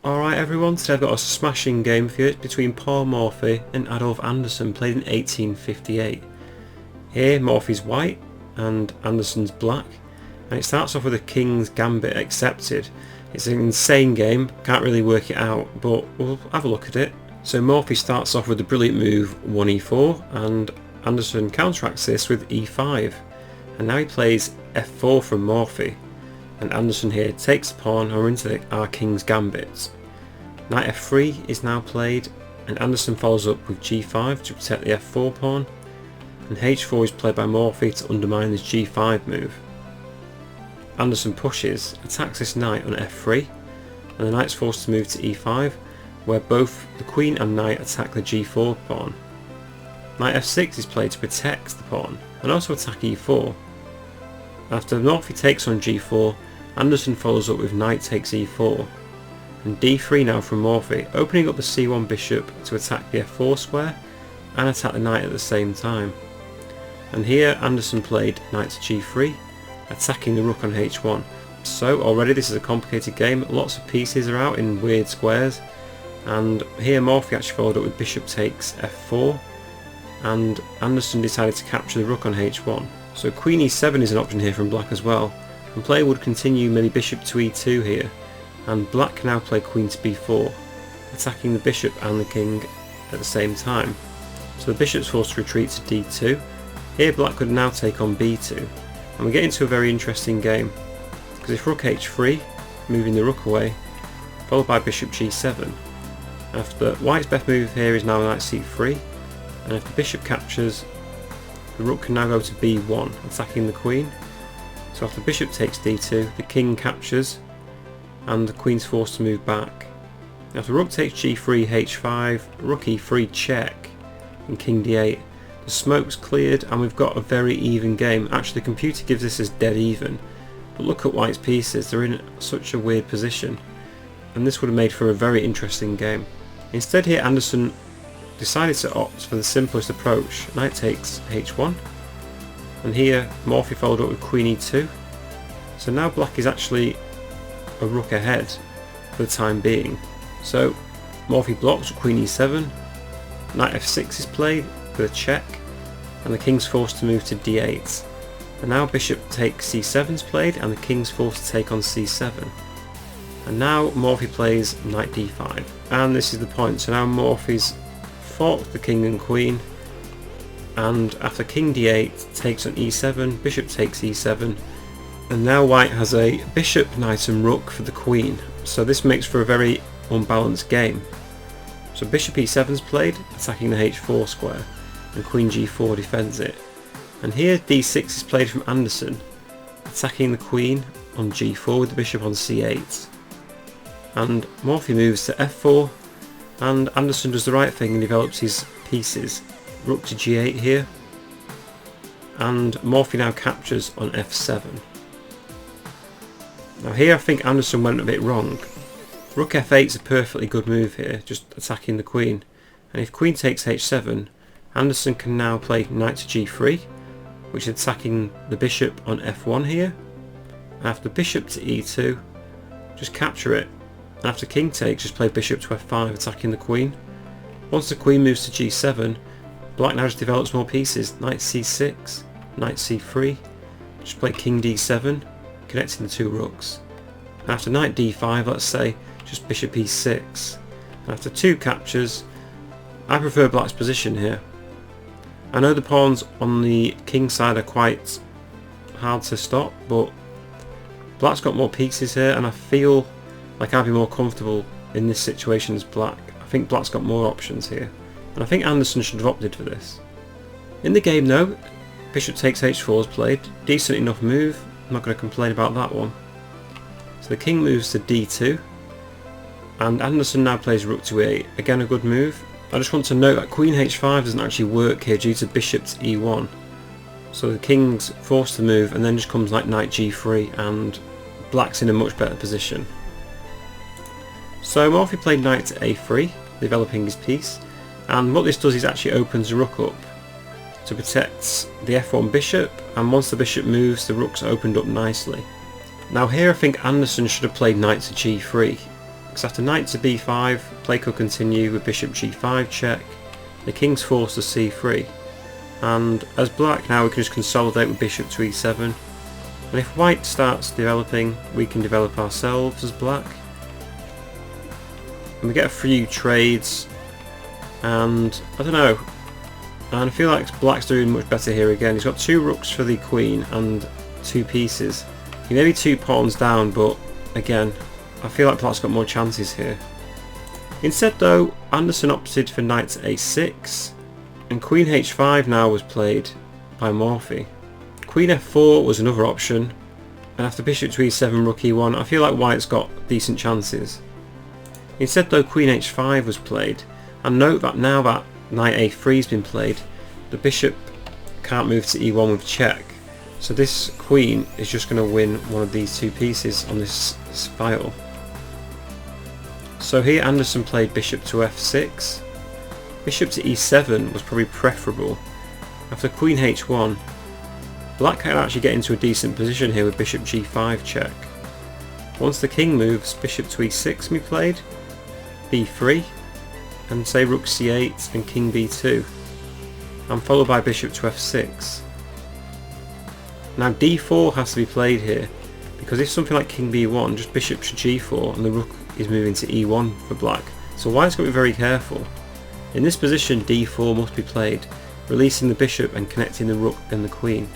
Alright everyone, today I've got a smashing game for you. It's between Paul Morphy and Adolf Anderssen, played in 1858. Here Morphy's white and Anderssen's black, and it starts off with a King's Gambit accepted. It's an insane game, can't really work it out, but we'll have a look at it. So Morphy starts off with the brilliant move 1e4, and Anderssen counteracts this with e5. And now he plays f4 from Morphy. And Anderssen here takes the pawn or into our King's Gambit. Knight f3 is now played, and Anderssen follows up with g5 to protect the f4 pawn, and h4 is played by Morphy to undermine this g5 move. Anderssen pushes, attacks this knight on f3, and the knight's forced to move to e5, where both the queen and knight attack the g4 pawn. Knight f6 is played to protect the pawn, and also attack e4. After Morphy takes on g4, Anderssen follows up with knight takes e4, and d3 now from Morphy, opening up the c1 bishop to attack the f4 square and attack the knight at the same time. And here Anderssen played knight to g3, attacking the rook on h1. So already this is a complicated game, lots of pieces are out in weird squares, and here Morphy actually followed up with bishop takes f4, and Anderssen decided to capture the rook on h1. So queen e7 is an option here from black as well, and play would continue maybe bishop to e2 here, and black can now play queen to b4, attacking the bishop and the king at the same time. So the bishop's forced to retreat to d2. Here black could now take on b2, and we get into a very interesting game, because if rook h3, moving the rook away, followed by bishop g7, after white's best move here is now knight c3, and if the bishop captures, the rook can now go to b1, attacking the queen. So after bishop takes d2, the king captures, and the queen's forced to move back. After rook takes g3, h5, rook e3 check, and king d8, the smoke's cleared and we've got a very even game. Actually the computer gives this as dead even, but look at white's pieces, they're in such a weird position, and this would have made for a very interesting game. Instead here Anderssen decided to opt for the simplest approach, knight takes h1, and here Morphy followed up with queen e2. So now black is actually a rook ahead for the time being. So Morphy blocks with queen e7, knight f6 is played with a check, and the king's forced to move to d8. And now bishop takes c7 is played, and the king's forced to take on c7. And now Morphy plays knight d5, and this is the point. So now Morphy's forked the king and queen, and after king d8 takes on e7, bishop takes e7, and now white has a bishop, knight and rook for the queen, so this makes for a very unbalanced game. So bishop e7 is played, attacking the h4 square, and queen g4 defends it. And here d6 is played from Anderssen, attacking the queen on g4 with the bishop on c8. And Morphy moves to f4, and Anderssen does the right thing and develops his pieces. Rook to g8 here, and Morphy now captures on f7. Now here I think Anderssen went a bit wrong. Rook f8 is a perfectly good move here, just attacking the queen, and if queen takes h7, Anderssen can now play knight to g3, which is attacking the bishop on f1 here. After bishop to e2, just capture it, and after king takes, just play bishop to f5, attacking the queen. Once the queen moves to g7, black now just develops more pieces, knight c6, knight c3, just play king d7, connecting the two rooks. And after knight d5, let's say, just bishop e6. And after two captures, I prefer black's position here. I know the pawns on the king side are quite hard to stop, but black's got more pieces here, and I feel like I'd be more comfortable in this situation as black. I think black's got more options here, and I think Anderssen should have opted for this. In the game though, bishop takes h4 is played, decent enough move, I'm not going to complain about that one. So the king moves to d2, and Anderssen now plays rook to e8, again a good move. I just want to note that queen h5 doesn't actually work here due to bishop to e1. So the king's forced to move, and then just comes like knight g3, and black's in a much better position. So Morphy played knight to a3, developing his piece, and what this does is actually opens the rook up to protect the f1 bishop, and once the bishop moves the rook's opened up nicely. Now here I think Anderssen should have played knight to g3, because after knight to b5, play could continue with bishop g5 check, the king's forced to c3, and as black now we can just consolidate with bishop to e7, and if white starts developing, we can develop ourselves as black, and we get a few trades, and I don't know, and I feel like black's doing much better here again. He's got 2 rooks for the queen and 2 pieces. He may be 2 pawns down, but again, I feel like black's got more chances here. Instead though, Anderssen opted for knight to a6, and queen h5 now was played by Morphy. Queen f4 was another option, and after bishop to e7, rook e1, I feel like white's got decent chances. Instead though, queen h5 was played, and note that now that knight a3 has been played, the bishop can't move to e1 with check, so this queen is just going to win one of these 2 pieces on this file. So here Anderssen played bishop to f6, bishop to e7 was probably preferable. After queen h1, black can actually get into a decent position here with bishop g5 check. Once the king moves, bishop to e6 can be played, b3, and say rook c8 and king b2, and followed by bishop to f6. Now d4 has to be played here, because if something like king b1, just bishop to g4 and the rook is moving to e1 for black, so white's got to be very careful. In this position d4 must be played, releasing the bishop and connecting the rook and the queen.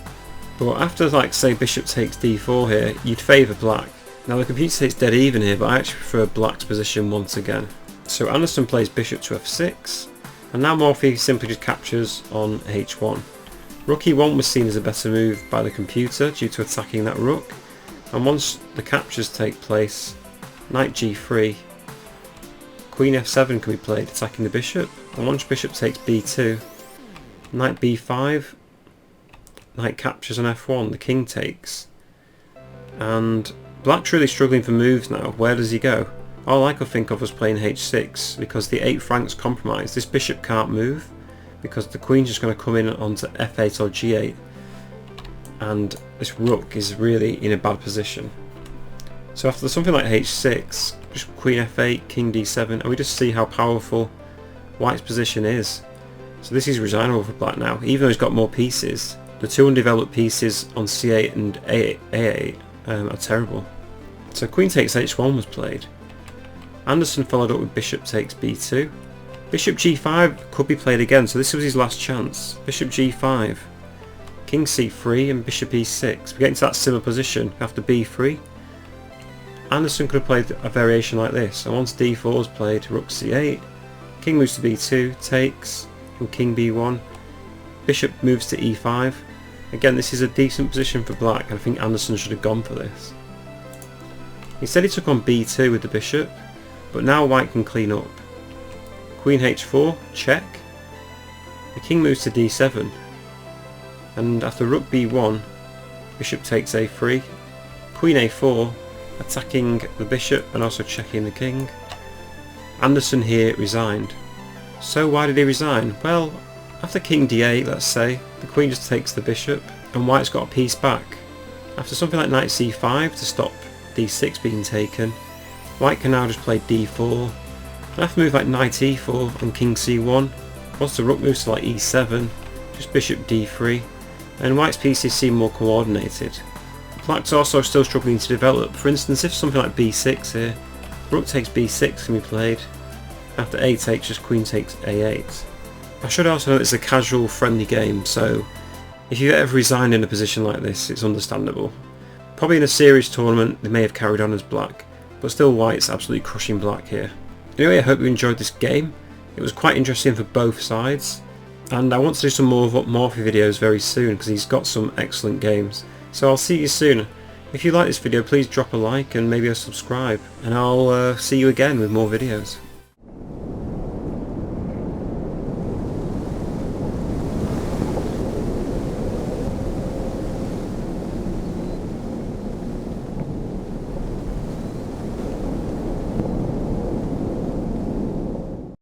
But after, like, say bishop takes d4 here, you'd favour black. Now the computer says it's dead even here, but I actually prefer black's position once again. So Anderssen plays bishop to f6, and now Morphy simply just captures on h1. Rook e1 was seen as a better move by the computer due to attacking that rook, and once the captures take place, knight g3, queen f7 can be played attacking the bishop, and once bishop takes b2, knight b5, knight captures on f1, the king takes, and black's really struggling for moves now. Where does he go? All I could think of was playing h6, because the 8 frank's compromised. This bishop can't move because the queen's just going to come in onto f8 or g8, and this rook is really in a bad position. So after something like h6, just queen f8, king d7, and we just see how powerful white's position is. So this is resignable for black now, even though he's got more pieces. The 2 undeveloped pieces on c8 and a8 are terrible. So queen takes h1 was played. Anderssen followed up with bishop takes b2. Bishop g5 could be played again, so this was his last chance. Bishop g5, king c3 and bishop e6. We get into that similar position after b3. Anderssen could have played a variation like this, and once d4 is played, rook c8, king moves to b2, takes, and king b1. Bishop moves to e5. Again, this is a decent position for black, and I think Anderssen should have gone for this. Instead he took on b2 with the bishop, but now white can clean up. Queen h4, check. The king moves to d7, and after rook b1, bishop takes a3, queen a4, attacking the bishop and also checking the king. Anderssen here resigned. So why did he resign? Well, after king d8, let's say, the queen just takes the bishop, and white's got a piece back. After something like knight c5 to stop d6 being taken, white can now just play d4, and after a move like knight e4 and king c1, once the rook moves to like e7, just bishop d3, and white's pieces seem more coordinated. Black's also still struggling to develop. For instance, if something like b6 here, rook takes b6 can be played, after a takes, just queen takes a8. I should also note it's a casual friendly game, so if you've ever resigned in a position like this, it's understandable. Probably in a serious tournament they may have carried on as black, but still white's absolutely crushing black here. Anyway, I hope you enjoyed this game. It was quite interesting for both sides, and I want to do some more Morphy videos very soon because he's got some excellent games. So I'll see you soon. If you like this video, please drop a like and maybe a subscribe, and I'll see you again with more videos.